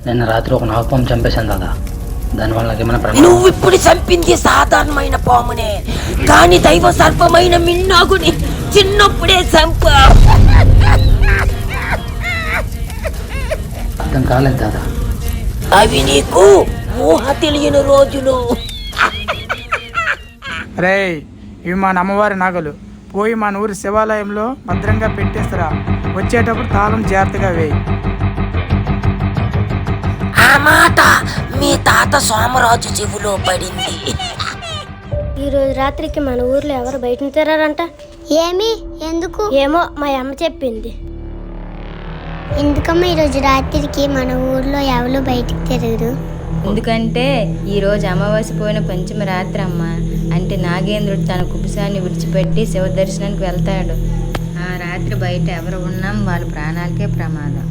నిన్న రాత్రి ఒక నాగపాము చంపేశాను దాదా. దానివల్ల నాకేమైనా ప్రమాదం? నువ్వు ఇప్పుడు చంపింది సాధారణమైన పామునే, కానీ దైవ సర్పమైన మిన్నాగుని చిన్నప్పుడే చంపా. అర్థం కాలేదు దాదా. అవి నీకు ఊహ తెలియని రోజులు. రే, ఇవి మా అమ్మవారి నగలు. పోయి మన ఊరి శివాలయంలో భద్రంగా పెట్టేస్తారా. వచ్చేటప్పుడు తాళం జాగ్రత్తగా వేయి. ఆ మాట మీ తాత సోమరాజు చెవులో పడింది. ఈరోజు రాత్రికి మన ఊర్లో ఎవరు బయట తిరారంట. ఏమి? ఎందుకు? ఏమో మా అమ్మ చెప్పింది. ఎందుకమ్మా ఈరోజు రాత్రికి మన ఊర్లో ఎవరు బయటికి తిరగరు? ఎందుకంటే ఈరోజు అమావాస్య పోయిన పంచమ రాత్రి అమ్మ. అంటే నాగేంద్రుడు తన కుబుసాన్ని విడిచిపెట్టి శివ దర్శనానికి వెళ్తాడు. ఆ రాత్రి బయట ఎవరు ఉన్నా వాళ్ళ ప్రాణాలకే ప్రమాదం.